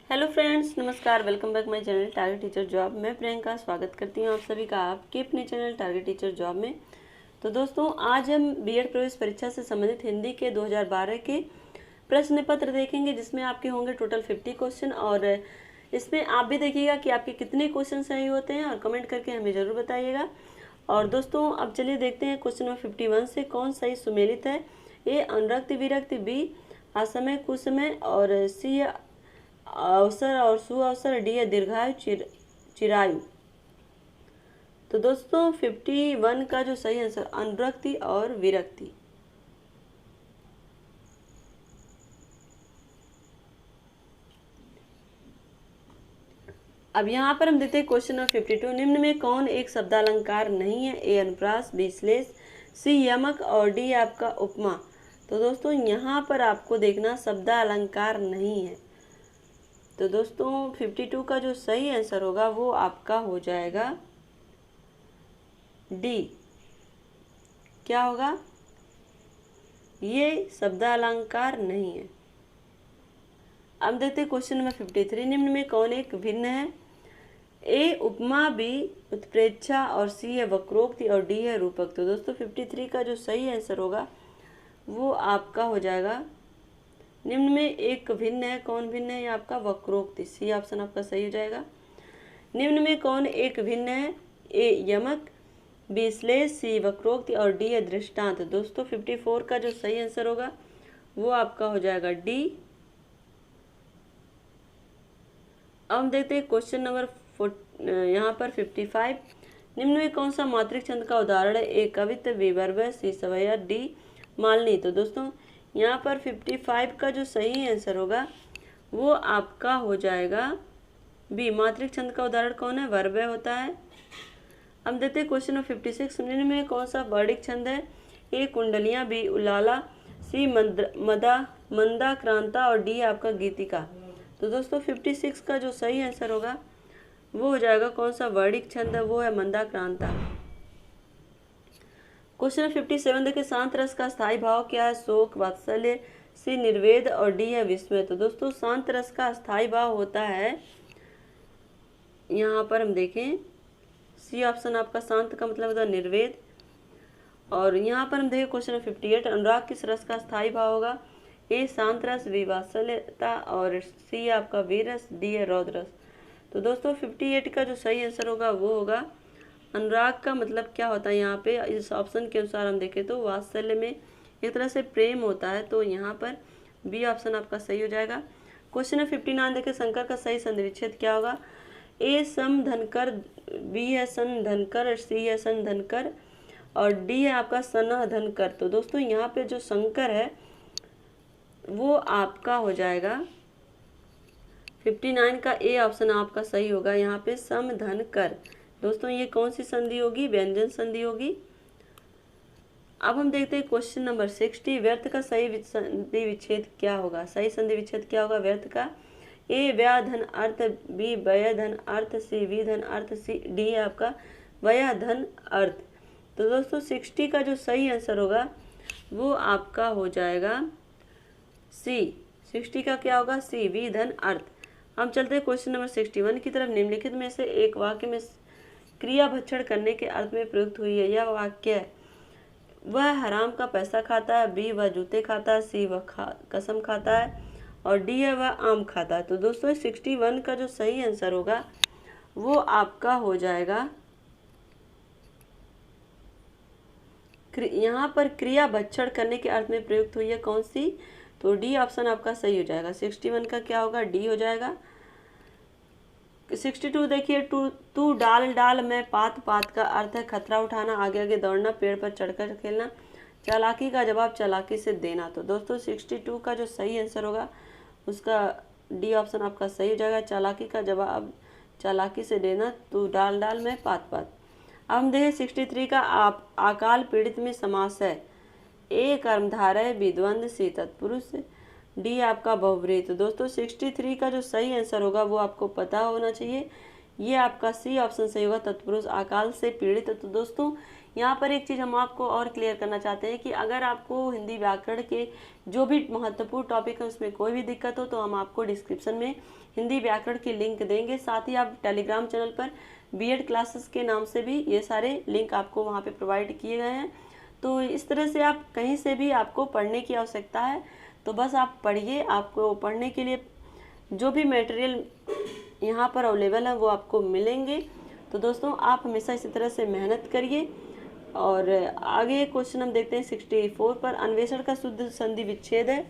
Hello friends, नमस्कार। Welcome back my channel target teacher job. मैं प्रियंका स्वागत करती हूँ आप सभी का आपके अपने चैनल टारगेट टीचर जॉब में। तो दोस्तों, आज हम बीएड प्रवेश परीक्षा से संबंधित हिंदी के 2012 के प्रश्न पत्र देखेंगे, जिसमें आपके होंगे टोटल 50 क्वेश्चन। और इसमें आप भी देखिएगा कि आपके कितने क्वेश्चन सही होते हैं और कमेंट करके हमें ज़रूर बताइएगा। और दोस्तों, अब चलिए देखते हैं क्वेश्चन नंबर 51 से कौन सही सुमेलित है। ए अनुरक्ति विरक्ति, बी असमय कुसमय, और सी अवसर और सुअवसर, डी है दीर्घायु चिरायु। तो दोस्तों, 51 का जो सही आंसर अनुरक्ति और विरक्ति। अब यहाँ पर हम देखते हैं क्वेश्चन नंबर 52। निम्न में कौन एक शब्दालंकार नहीं है? ए अनुप्रास, बी श्लेष, सी यमक, और डी आपका उपमा। तो दोस्तों, यहाँ पर आपको देखना शब्दालंकार नहीं है। तो दोस्तों, 52 का जो सही आंसर होगा वो आपका हो जाएगा डी। क्या होगा? ये शब्दालंकार नहीं है। अब देखते हैं क्वेश्चन नंबर 53। निम्न में कौन एक भिन्न है? ए उपमा, बी उत्प्रेक्षा, और सी है वक्रोक्ति, और डी है रूपक। तो दोस्तों, 53 का जो सही आंसर होगा वो आपका हो जाएगा निम्न में एक भिन्न है। कौन भिन्न है? ये आपका वक्रोक्ति। सी ऑप्शन आपका सही हो जाएगा। निम्न में कौन एक भिन्न है? ए यमक, बी श्लेष, सी वक्रोक्ति, और डी है दृष्टांत। दोस्तों, 54 का जो सही आंसर होगा वो आपका हो जाएगा डी। अब हम देखते हैं क्वेश्चन नंबर यहाँ पर 55। निम्न में कौन सा मात्रिक छंद का उदाहरण है? ए कवित्व, बी बर्बर, सी सवैया, डी मालनी। तो दोस्तों, यहाँ पर 55 का जो सही आंसर होगा वो आपका हो जाएगा बी। मात्रिक छंद का उदाहरण कौन है? वर्बय होता है। अब देखते हैं क्वेश्चन नंबर 56। निम्न में कौन सा वर्णिक छंद है? ए कुंडलियाँ, बी उलाला, सी मंदा क्रांता, और डी आपका गीतिका। तो दोस्तों, 56 का जो सही आंसर होगा वो हो जाएगा कौन सा वर्णिक छंद है? वो है मंदा क्रांता। क्वेश्चन 57 देखिए, शांत रस का स्थायी भाव क्या है? शोक, वात्सल्य, सी निर्वेद, और डी है विस्मय। तो दोस्तों, शांत रस का स्थायी भाव होता है, यहाँ पर हम देखें सी ऑप्शन आपका। शांत का मतलब होता है निर्वेद। और यहाँ पर हम देखें क्वेश्चन 58। अनुराग किस रस का स्थायी भाव होगा? ए शांत रस, बी वात्सल्यता, और सी आपका वीर रस, डी है रौद्र रस। तो दोस्तों, 58 का जो सही आंसर होगा वो होगा अनुराग का मतलब क्या होता है? यहाँ पे इस ऑप्शन के अनुसार हम देखें तो वात्सल्य में एक तरह से प्रेम होता है। तो यहाँ पर बी ऑप्शन आपका सही हो जाएगा। क्वेश्चन 59 देखें, शंकर का सही संधि विच्छेद क्या होगा? ए सम धनकर, बी है सन धनकर, सी है सन धनकर, और डी है आपका सना धनकर। तो दोस्तों, यहाँ पे जो शंकर है वो आपका हो जाएगा 59 का ए ऑप्शन आपका सही होगा। यहाँ पे सम धन कर। दोस्तों, ये कौन सी संधि होगी? व्यंजन संधि होगी। अब हम देखते हैं क्वेश्चन नंबर 60। व्यर्थ का सही संधि विच्छेद क्या होगा? सही संधि विच्छेद क्या होगा व्यर्थ का? ए व्या धन अर्थ, बी व्यय धन अर्थ, सी वी धन अर्थ, सी डी है आपका व्यय धन अर्थ। तो दोस्तों, 60 का जो सही आंसर होगा वो आपका हो जाएगा सी। 60 का क्या होगा? सी वी धन अर्थ। हम चलते हैं क्वेश्चन नंबर 61 की तरफ। निम्नलिखित में से एक वाक्य में क्रिया भक्षण करने के अर्थ में प्रयुक्त हुई है। यह वाक्य है, वह हराम का पैसा खाता है, बी वह जूते खाता है, सी वह कसम खाता है, और डी है वह आम खाता है। तो दोस्तों, 61 का जो सही आंसर होगा वो आपका हो जाएगा यहाँ पर क्रिया भक्षण करने के अर्थ में प्रयुक्त हुई है कौन सी? तो डी ऑप्शन आपका सही हो जाएगा। 61 का क्या होगा? डी हो जाएगा। 62 देखिए, तू डाल डाल मैं पात पात का अर्थ है खतरा उठाना, आगे आगे दौड़ना, पेड़ पर चढ़कर खेलना, चालाकी का जवाब चालाकी से देना। तो दोस्तों, 62 का जो सही आंसर होगा उसका डी ऑप्शन आपका सही हो जाएगा। चालाकी का जवाब चालाकी से देना, तू डाल डाल मैं पात पात। अब हम देखें 63 का अकाल पीड़ित में समास है। ए कर्मधारय, बी द्वंद्व, सी तत्पुरुष, डी आपका बहुव्रीहि। तो दोस्तों, 63 का जो सही आंसर होगा वो आपको पता होना चाहिए। ये आपका सी ऑप्शन सही होगा, तत्पुरुष अकाल से पीड़ित। तो दोस्तों, यहाँ पर एक चीज़ हम आपको और क्लियर करना चाहते हैं कि अगर आपको हिंदी व्याकरण के जो भी महत्वपूर्ण टॉपिक है उसमें कोई भी दिक्कत हो तो हम आपको डिस्क्रिप्शन में हिंदी व्याकरण की लिंक देंगे। साथ ही आप टेलीग्राम चैनल पर बीएड क्लासेस के नाम से भी ये सारे लिंक आपको वहाँ पे प्रोवाइड किए गए हैं। तो इस तरह से आप कहीं से भी आपको पढ़ने की आवश्यकता है तो बस आप पढ़िए। आपको पढ़ने के लिए जो भी मटेरियल यहाँ पर अवेलेबल है वो आपको मिलेंगे। तो दोस्तों आप हमेशा इसी तरह से मेहनत करिए। और आगे क्वेश्चन हम देखते हैं 64 पर। अन्वेषण का शुद्ध संधि विच्छेद है।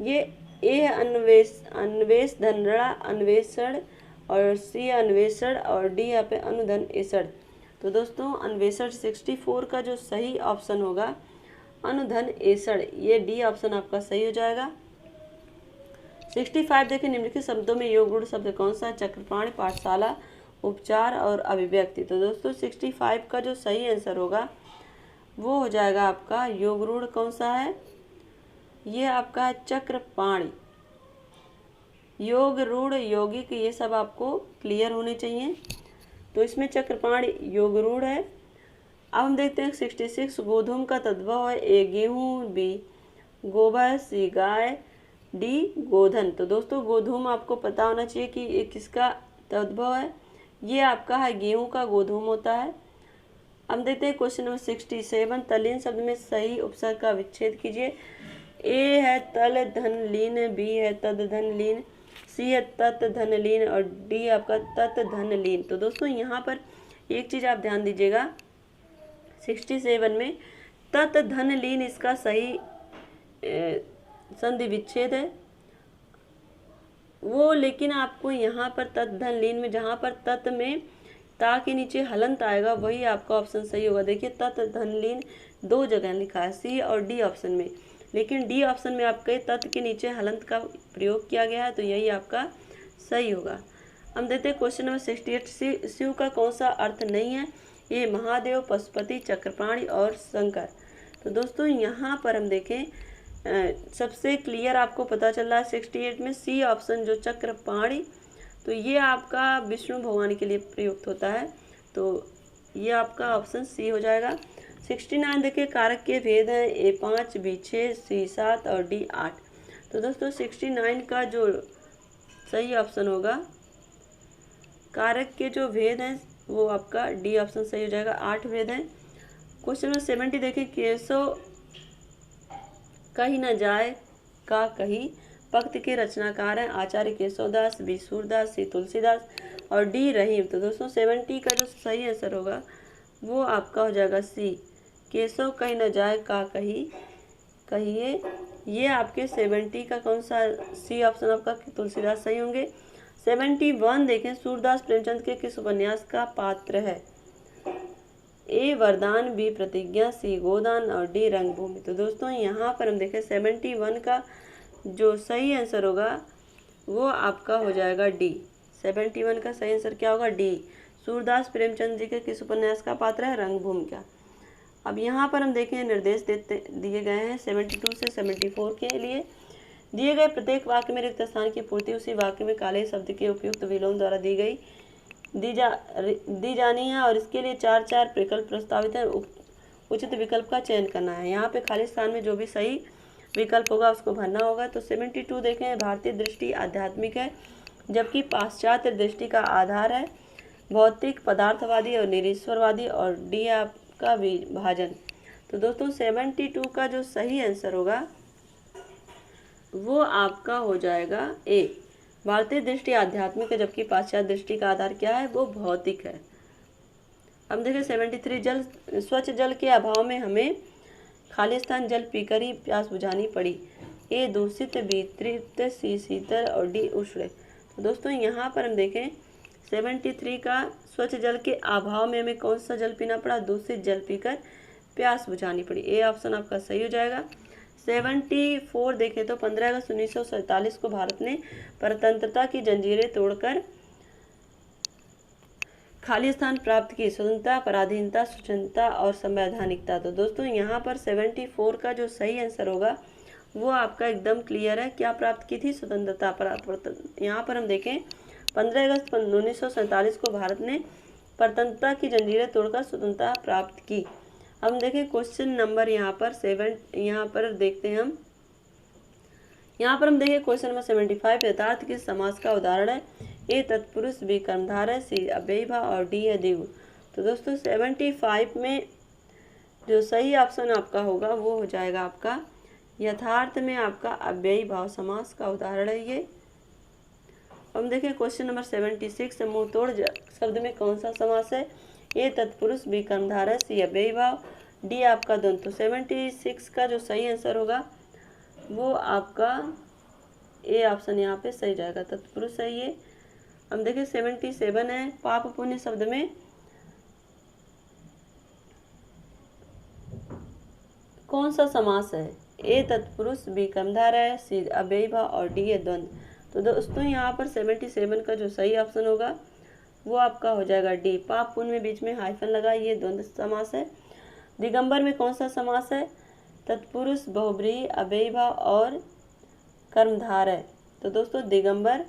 ये ए अन्वेष धनड़ा अन्वेषण और सी अन्वेषण और डी यहाँ पे अनुधन एषण। तो दोस्तों अन्वेषण 64 का जो सही ऑप्शन होगा अनुधन एषण, ये डी ऑप्शन आपका सही हो जाएगा। 65 देखिए निम्नलिखित शब्दों में योग रूढ़ शब्द कौन सा है? चक्रपाणी, पाठशाला, उपचार और अभिव्यक्ति। तो दोस्तों 65 का जो सही आंसर होगा वो हो जाएगा आपका योग रूढ़ कौन सा है? ये आपका है चक्रपाणी। योग रूढ़ यौगिक ये सब आपको क्लियर होने चाहिए। तो इसमें चक्रपाणी योग रूढ़ है। अब हम देखते हैं 66 गोधूम का तद्भव है। ए गेहूँ, बी गोबर, सी गाय, डी गोधन। तो दोस्तों गोधूम आपको पता होना चाहिए कि ये किसका तद्भव है। ये आपका है गेहूं का गोधूम होता है। हम देखते हैं क्वेश्चन नंबर 67। तल्लीन शब्द में सही उपसर्ग का विच्छेद कीजिए। ए है तल धन लीन, बी है तद धन लीन, सी है तत् धन लीन और डी आपका तत् धन लीन। तो दोस्तों यहाँ पर एक चीज़ आप ध्यान दीजिएगा 67 में तत् धन लीन इसका सही संधि विच्छेद है वो, लेकिन आपको यहाँ पर तत् धन लीन में जहाँ पर तत् में ता के नीचे हलंत आएगा वही आपका ऑप्शन सही होगा। देखिए तत् धन लीन दो जगह लिखा है सी और डी ऑप्शन में, लेकिन डी ऑप्शन में आपके तत् के नीचे हलंत का प्रयोग किया गया है तो यही आपका सही होगा। हम देखते हैं क्वेश्चन नंबर 68। शिव का कौन सा अर्थ नहीं है? ये महादेव, पशुपति, चक्रपाणी और शंकर। तो दोस्तों यहाँ पर हम देखें सबसे क्लियर आपको पता चल रहा है 68 में सी ऑप्शन जो चक्रपाणी, तो ये आपका विष्णु भगवान के लिए प्रयुक्त होता है तो ये आपका ऑप्शन सी हो जाएगा। 69 देखिए कारक के भेद हैं ए 5, बी 6, सी 7 और डी 8। तो दोस्तों 69 का जो सही ऑप्शन होगा कारक के जो भेद हैं वो आपका डी ऑप्शन सही हो जाएगा। 8 भेद हैं। क्वेश्चन नंबर 70 देखिए केशव कहीं न जाए का कहीं पक्त के रचनाकार हैं आचार्य केशवदास, बी सूरदास, सी तुलसीदास और डी रहीम। तो दोस्तों 70 का जो सही आंसर होगा वो आपका हो जाएगा सी केशव कहीं न जाए का कहीं कहिए। ये आपके 70 का कौन सा सी ऑप्शन आपका तुलसीदास सही होंगे। 71 देखें सूरदास प्रेमचंद के किस उपन्यास का पात्र है? ए वरदान, बी प्रतिज्ञा, सी गोदान और डी रंगभूमि। तो दोस्तों यहाँ पर हम देखें 71 का जो सही आंसर होगा वो आपका हो जाएगा डी। 71 का सही आंसर क्या होगा? डी। सूरदास प्रेमचंद जी के किस उपन्यास का पात्र है? रंगभूमि का। अब यहाँ पर हम देखें निर्देश दिए गए हैं 72 से 74 के लिए। दिए गए प्रत्येक वाक्य में रिक्त स्थान की पूर्ति उसी वाक्य में काले शब्द के उपयुक्त विलोम द्वारा दी जानी है और इसके लिए 4 विकल्प प्रस्तावित हैं। उचित विकल्प का चयन करना है। यहाँ पे खाली स्थान में जो भी सही विकल्प होगा उसको भरना होगा। तो 72 देखें भारतीय दृष्टि आध्यात्मिक है जबकि पाश्चात्य दृष्टि का आधार है भौतिक, पदार्थवादी और निरीश्वरवादी और डी आपका विभाजन। तो दोस्तों 72 का जो सही आंसर होगा वो आपका हो जाएगा ए भारतीय दृष्टि आध्यात्मिक है जबकि पाश्चात्य दृष्टि का आधार क्या है? वो भौतिक है। अब देखिए 73 स्वच्छ जल के अभाव में हमें खाली स्थान जल पीकर ही प्यास बुझानी पड़ी। ए दूषित, बी तृप्त, सी शीतल और डी उष्ण। तो दोस्तों यहाँ पर हम देखें 73 का स्वच्छ जल के अभाव में हमें कौन सा जल पीना पड़ा? दूषित जल पीकर प्यास बुझानी पड़ी। ए ऑप्शन आपका सही हो जाएगा। 74 देखें तो 15 अगस्त 1947 को भारत ने परतंत्रता की जंजीरें तोड़कर खाली स्थान प्राप्त की। स्वतंत्रता, पराधीनता, स्वच्छंदता और संवैधानिकता। तो दोस्तों यहाँ पर 74 का जो सही आंसर होगा वो आपका एकदम क्लियर है। क्या प्राप्त की थी? स्वतंत्रता। यहाँ पर हम देखें 15 अगस्त 1947 को भारत ने परतंत्रता की जंजीरें तोड़कर स्वतंत्रता प्राप्त की। हम देखें क्वेश्चन नंबर यहाँ पर 7, यहाँ पर देखते हैं हम। यहाँ पर हम देखें क्वेश्चन नंबर 75, यथार्थ किस समास का उदाहरण है? ए तत्पुरुष, बी कर्मधारय, सी अव्ययीभाव और डी है द्विगु। तो दोस्तों 75 में जो सही ऑप्शन आपका होगा वो हो जाएगा आपका यथार्थ में आपका अव्ययीभाव समास का उदाहरण है ये। हम देखें क्वेश्चन नंबर 76, मुंह तोड़ शब्द में कौन सा समास है? ए तत्पुरुष, बी कर्मधारय, सी अव्ययीभाव, डी आपका द्वंद्व। तो 76 का जो सही आंसर होगा वो आपका ए ऑप्शन यहाँ पे सही जाएगा, तत्पुरुष है ये। हम देखें 77 है, पाप पुण्य शब्द में कौन सा समास है? ए तत्पुरुष, बी कर्मधारय, सी अव्ययीभाव और डी है द्वंद्व। तो दोस्तों यहाँ पर 77 का जो सही ऑप्शन होगा वो आपका हो जाएगा डी, पाप पुण्य में बीच में हाइफन लगा, ये द्वंद्व समास है। दिगंबर में कौन सा समास है? तत्पुरुष, बहुब्रीहि, अव्ययीभाव और कर्मधारय। तो दोस्तों दिगंबर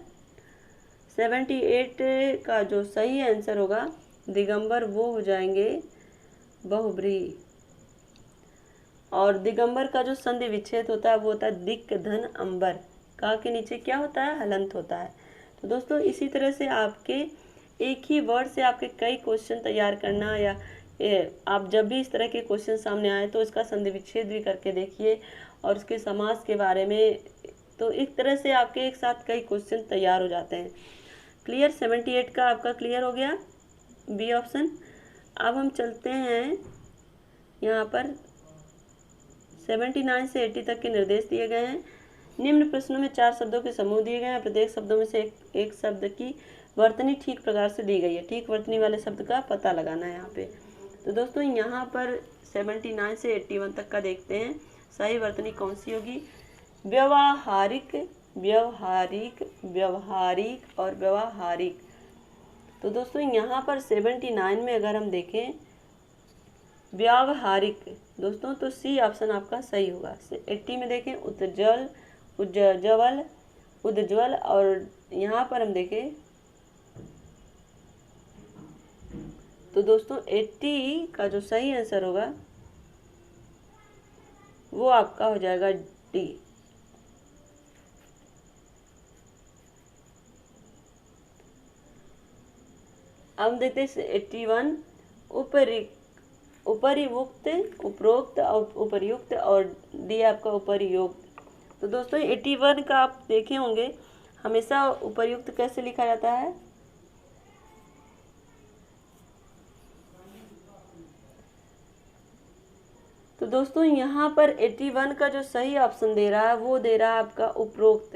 78 का जो सही आंसर होगा दिगंबर वो हो जाएंगे बहुब्रीहि। और दिगंबर का जो संधि विच्छेद होता है वो होता है दिक् धन अंबर, का के नीचे क्या होता है? हलंत होता है। तो दोस्तों इसी तरह से आपके एक ही वर्ड से आपके कई क्वेश्चन तैयार करना, या आप जब भी इस तरह के क्वेश्चन सामने आए तो इसका संधि विच्छेद भी करके देखिए और उसके समास के बारे में, तो एक तरह से आपके एक साथ कई क्वेश्चन तैयार हो जाते हैं। क्लियर? 78 का आपका क्लियर हो गया, बी ऑप्शन। अब हम चलते हैं यहाँ पर 79 से 80 तक के निर्देश दिए गए हैं। निम्न प्रश्नों में 4 शब्दों के समूह दिए गए हैं, प्रत्येक शब्दों में से एक शब्द की वर्तनी ठीक प्रकार से दी गई है। ठीक वर्तनी वाले शब्द का पता लगाना है यहाँ पे। तो दोस्तों यहाँ पर 79 से 81 तक का देखते हैं, सही वर्तनी कौन सी होगी? व्यवहारिक, व्यवहारिक, व्यवहारिक और व्यवहारिक। तो दोस्तों यहाँ पर 79 में अगर हम देखें व्यावहारिक दोस्तों, तो सी ऑप्शन आपका सही होगा। 80 में देखें उज्ज्वल, उज्ज्वल, उज्ज्वल, और यहाँ पर हम देखें तो दोस्तों 80 का जो सही आंसर होगा वो आपका हो जाएगा डी। अब हम देखते हैं 81, उपरियुक्त, उपरोक्त और उपर्युक्त, और डी आपका उपरियुक्त। तो दोस्तों 81 का आप देखे होंगे हमेशा उपर्युक्त कैसे लिखा जाता है? तो दोस्तों यहाँ पर 81 का जो सही ऑप्शन दे रहा है वो दे रहा है आपका उपरोक्त।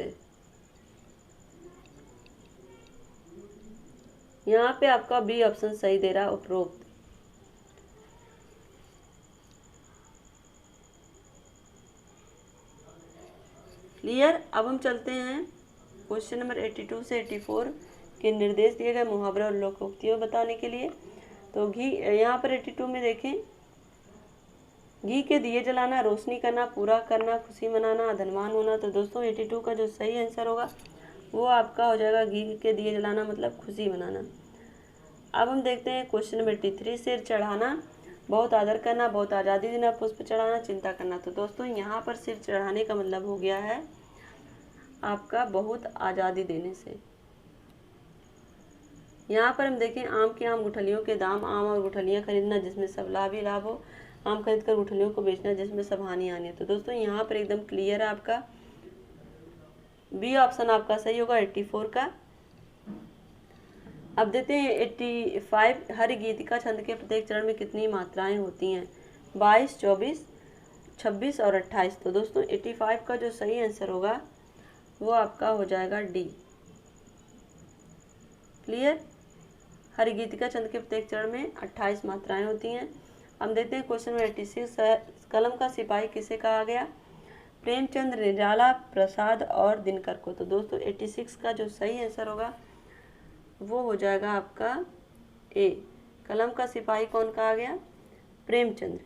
यहाँ पे आपका बी ऑप्शन सही दे रहा है, उपरोक्त। क्लियर? अब हम चलते हैं क्वेश्चन नंबर 82 से 84 के निर्देश दिए गए मुहावरे और लोकोक्तियों बताने के लिए। तो घी, यहाँ पर 82 में देखें, घी के दिए जलाना, रोशनी करना, पूरा करना, खुशी मनाना, धनवान होना। तो दोस्तों 82 का जो सही आंसर होगा वो आपका हो जाएगा घी के दिए जलाना, मतलब खुशी मनाना। अब हम देखते हैं क्वेश्चन नंबर 83, सिर चढ़ाना, बहुत आदर करना, बहुत आज़ादी देना, पुष्प चढ़ाना, चिंता करना। तो दोस्तों यहाँ पर सिर चढ़ाने का मतलब हो गया है आपका बहुत आज़ादी देने से। यहाँ पर हम देखें आम के आम गुठलियों के दाम, आम और गुठलियाँ खरीदना जिसमें सब लाभ ही लाभ हो, आम खरीद कर गुठलियों को बेचना जिसमें सब हानि हानि है। तो दोस्तों यहाँ पर एकदम क्लियर है आपका बी ऑप्शन आपका सही होगा 84 का। अब देते हैं 85, हर गीतिका छंद के प्रत्येक चरण में कितनी मात्राएं होती हैं? 22, 24, 26 और 28। तो दोस्तों 85 का जो सही आंसर होगा वो आपका हो जाएगा डी। क्लियर? हर गीतिका छंद के प्रत्येक चरण में 28 मात्राएं होती हैं। हम देखते हैं क्वेश्चन नंबर 86, कलम का सिपाही किसे कहा गया? प्रेमचंद, निराला, प्रसाद और दिनकर को। तो दोस्तों 86 का जो सही आंसर होगा वो हो जाएगा आपका ए, कलम का सिपाही कौन कहा गया? प्रेमचंद्र।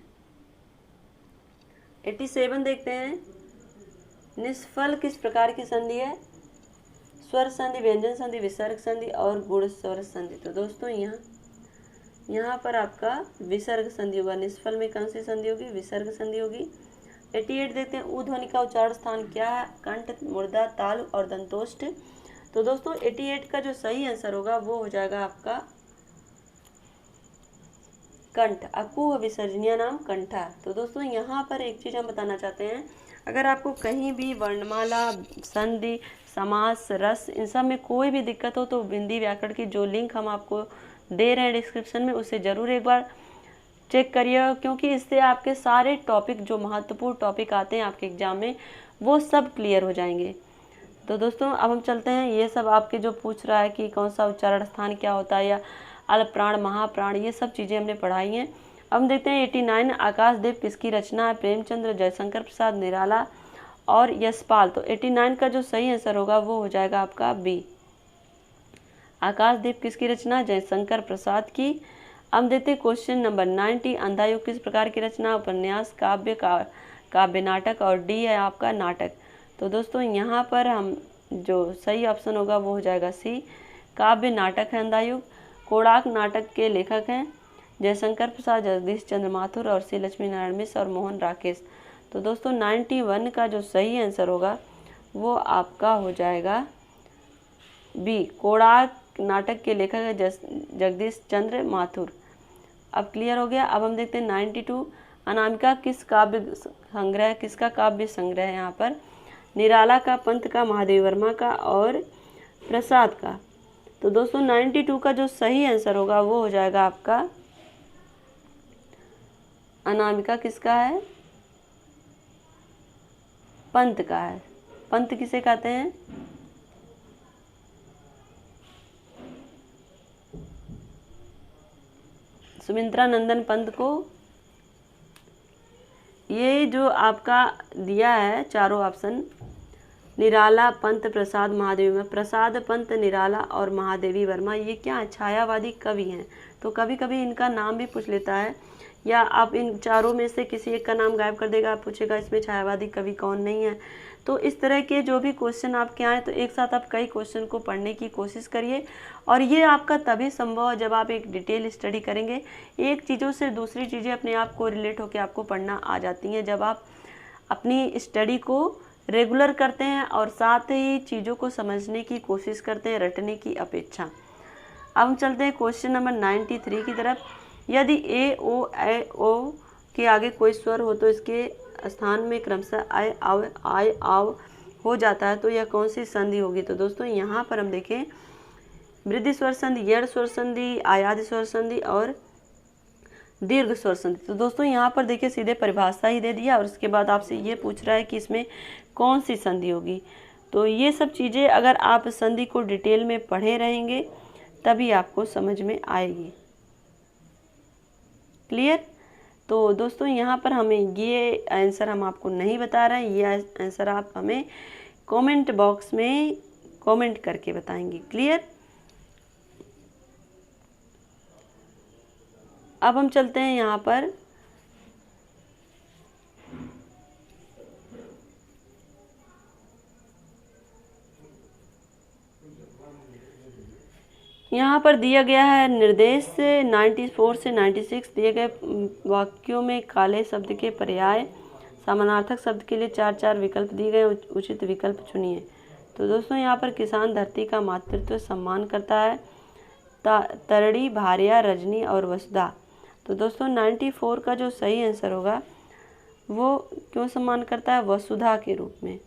87 देखते हैं, निष्फल किस प्रकार की संधि है? स्वर संधि, व्यंजन संधि, विसर्ग संधि और गुण स्वर संधि। तो दोस्तों यहाँ यहाँ पर आपका विसर्ग संधि होगा। निष्फल में कौन सी संधि होगी? विसर्ग संधि होगी। 88 देखते हैं, ऊ ध्वनि का उच्चारण स्थान क्या है? कंठ, मूर्धा, तालु और दंतोष्ठ। तो दोस्तों 88 का जो सही आंसर होगा वो हो जाएगा आपका कंठ। अकुह विसर्जनीय नाम कंठा। तो दोस्तों यहाँ पर एक चीज़ हम बताना चाहते हैं, अगर आपको कहीं भी वर्णमाला, संधि, समास, रस, इन सब में कोई भी दिक्कत हो तो हिंदी व्याकरण की जो लिंक हम आपको दे रहे हैं डिस्क्रिप्शन में, उसे ज़रूर एक बार चेक करिए, क्योंकि इससे आपके सारे टॉपिक, जो महत्वपूर्ण टॉपिक आते हैं आपके एग्जाम में, वो सब क्लियर हो जाएंगे। तो दोस्तों अब हम चलते हैं, ये सब आपके जो पूछ रहा है कि कौन सा उच्चारण स्थान क्या होता है, या अल्पप्राण, महाप्राण, ये सब चीज़ें हमने पढ़ाई हैं। अब हम देखते हैं 89, आकाशदीप किसकी रचना है? प्रेमचंद्र, जयशंकर प्रसाद, निराला और यशपाल। तो 89 का जो सही आंसर होगा वो हो जाएगा आपका बी। आकाशदीप किसकी रचना? जयशंकर प्रसाद की। हम देते क्वेश्चन नंबर 90, अंधायुग किस प्रकार की रचना? उपन्यास, काव्य, काव्य नाटक और डी है आपका नाटक। तो दोस्तों यहाँ पर हम जो सही ऑप्शन होगा वो हो जाएगा सी, काव्य नाटक है अंधायुग। कोणार्क नाटक के लेखक हैं जयशंकर प्रसाद, जगदीश चंद्र माथुर और श्री लक्ष्मी नारायण मिश्र और मोहन राकेश। तो दोस्तों 91 का जो सही आंसर होगा वो आपका हो जाएगा बी, कोणार्क नाटक के लेखक है जगदीश चंद्र माथुर। अब क्लियर हो गया। अब हम देखते हैं 92, अनामिका किस काव्य संग्रह, किसका काव्य संग्रह है यहाँ पर? निराला का, पंत का, महादेवी वर्मा का और प्रसाद का। तो दोस्तों 92 का जो सही आंसर होगा वो हो जाएगा आपका अनामिका किसका है? पंत का है। पंत किसे कहते हैं? सुमित्रा नंदन पंत को। ये जो आपका दिया है चारों ऑप्शन, निराला, पंत, प्रसाद, महादेवी वर्मा, प्रसाद, पंत, निराला और महादेवी वर्मा, ये क्या छायावादी कवि हैं। तो कभी कभी इनका नाम भी पूछ लेता है, या आप इन चारों में से किसी एक का नाम गायब कर देगा, आप पूछेगा इसमें छायावादी कवि कौन नहीं है। तो इस तरह के जो भी क्वेश्चन आपके आए तो एक साथ आप कई क्वेश्चन को पढ़ने की कोशिश करिए, और ये आपका तभी संभव है जब आप एक डिटेल स्टडी करेंगे। एक चीज़ों से दूसरी चीज़ें अपने आप को रिलेट होकर आपको पढ़ना आ जाती हैं जब आप अपनी स्टडी को रेगुलर करते हैं और साथ ही चीज़ों को समझने की कोशिश करते हैं रटने की अपेक्षा। अब हम चलते हैं क्वेश्चन नंबर 93 की तरफ। यदि ए ओ ए ओ के आगे कोई स्वर हो तो इसके स्थान में क्रमशः आय आव आय आव हो जाता है, तो यह कौन सी संधि होगी? तो दोस्तों यहाँ पर हम देखें वृद्धि स्वर संधि, यड़ स्वर संधि, आयादी स्वर संधि और दीर्घ स्वर संधि। तो दोस्तों यहाँ पर देखिए सीधे परिभाषा ही दे दिया और उसके बाद आपसे ये पूछ रहा है कि इसमें कौन सी संधि होगी। तो ये सब चीज़ें अगर आप संधि को डिटेल में पढ़े रहेंगे तभी आपको समझ में आएगी। क्लियर? तो दोस्तों यहाँ पर हमें ये आंसर हम आपको नहीं बता रहे हैं, ये आंसर आप हमें कमेंट बॉक्स में कमेंट करके बताएंगे। क्लियर? अब हम चलते हैं यहाँ पर दिया गया है निर्देश 94 से 96 दिए गए वाक्यों में काले शब्द के पर्याय समानार्थक शब्द के लिए 4 विकल्प दिए गए, उचित विकल्प चुनिए। तो दोस्तों यहाँ पर किसान धरती का मातृत्व सम्मान करता है, तरड़ी, भारिया, रजनी और वसुधा। तो दोस्तों 94 का जो सही आंसर होगा वो क्यों सम्मान करता है? वसुधा के रूप में।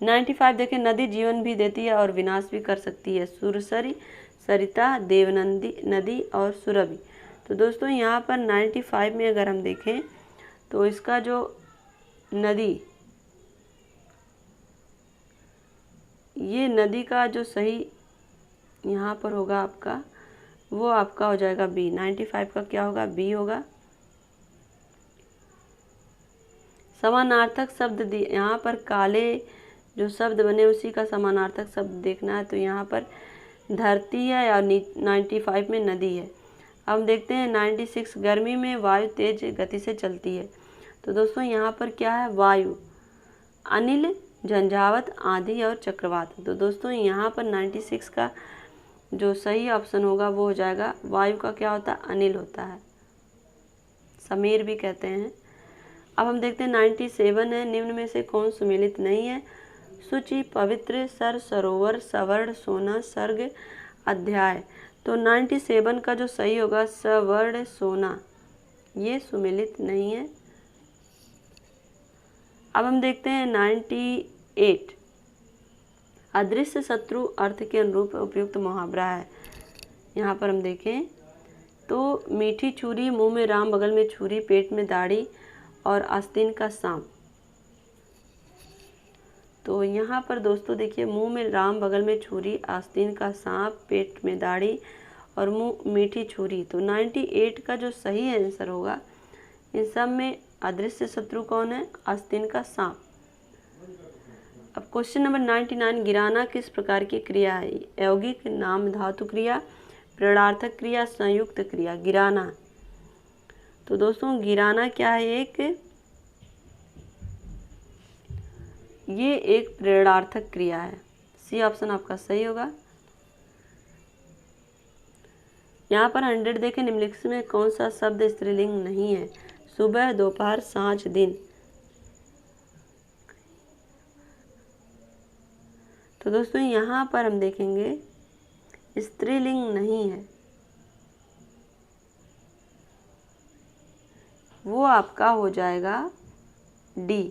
95 देखें, नदी जीवन भी देती है और विनाश भी कर सकती है, सुरसरी, सरिता, देवनंदी नदी और सुरभि। तो दोस्तों यहाँ पर 95 में अगर हम देखें तो इसका जो नदी, ये नदी का जो सही यहाँ पर होगा आपका वो आपका हो जाएगा बी। 95 का क्या होगा? बी होगा। समानार्थक शब्द यहाँ पर काले जो शब्द बने उसी का समानार्थक शब्द देखना है, तो यहाँ पर धरती है और 95 में नदी है। अब हम देखते हैं 96, गर्मी में वायु तेज गति से चलती है। तो दोस्तों यहाँ पर क्या है? वायु, अनिल, झंझावत, आंधी और चक्रवात। तो दोस्तों यहाँ पर 96 का जो सही ऑप्शन होगा वो हो जाएगा, वायु का क्या होता है, अनिल होता है, समीर भी कहते हैं। अब हम देखते हैं 97 है, निम्न में से कौन सुमेलित नहीं है। सूचि, पवित्र, सर, सरोवर, सवर्ण, सोना, सर्ग, अध्याय। तो 97 का जो सही होगा सवर्ण सोना, ये सुमेलित नहीं है। अब हम देखते हैं 98, अदृश्य शत्रु अर्थ के अनुरूप उपयुक्त मुहावरा है। यहाँ पर हम देखें तो मीठी छुरी, मुंह में राम बगल में छुरी, पेट में दाढ़ी और आस्तीन का सांप। तो यहाँ पर दोस्तों देखिए, मुंह में राम बगल में छुरी, आस्तीन का सांप, पेट में दाढ़ी और मुंह मीठी छुरी। तो 98 का जो सही आंसर होगा, इन सब में अदृश्य शत्रु कौन है, आस्तीन का सांप। अब क्वेश्चन नंबर 99, गिराना किस प्रकार की क्रिया है। यौगिक, नाम धातु क्रिया, प्रेरणार्थक क्रिया, संयुक्त क्रिया। गिराना, तो दोस्तों गिराना क्या है, ये एक प्रेरणार्थक क्रिया है। सी ऑप्शन आपका सही होगा। यहाँ पर 100 देखें, निम्नलिखित में कौन सा शब्द स्त्रीलिंग नहीं है। सुबह, दोपहर, सांझ, दिन। तो दोस्तों यहाँ पर हम देखेंगे स्त्रीलिंग नहीं है, वो आपका हो जाएगा डी।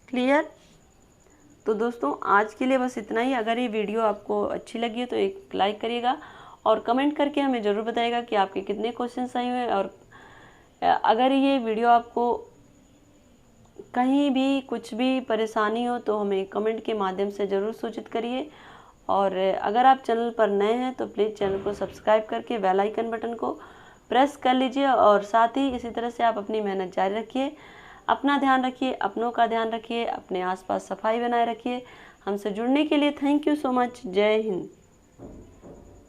क्लियर। तो दोस्तों आज के लिए बस इतना ही। अगर ये वीडियो आपको अच्छी लगी है तो एक लाइक करिएगा और कमेंट करके हमें ज़रूर बताइएगा कि आपके कितने क्वेश्चन सही हुए। और अगर ये वीडियो आपको कहीं भी कुछ भी परेशानी हो तो हमें कमेंट के माध्यम से ज़रूर सूचित करिए। और अगर आप चैनल पर नए हैं तो प्लीज़ चैनल को सब्सक्राइब करके बेल आइकन बटन को प्रेस कर लीजिए। और साथ ही इसी तरह से आप अपनी मेहनत जारी रखिए। अपना ध्यान रखिए, अपनों का ध्यान रखिए, अपने आसपास सफाई बनाए रखिए। हमसे जुड़ने के लिए थैंक यू सो मच। जय हिंद।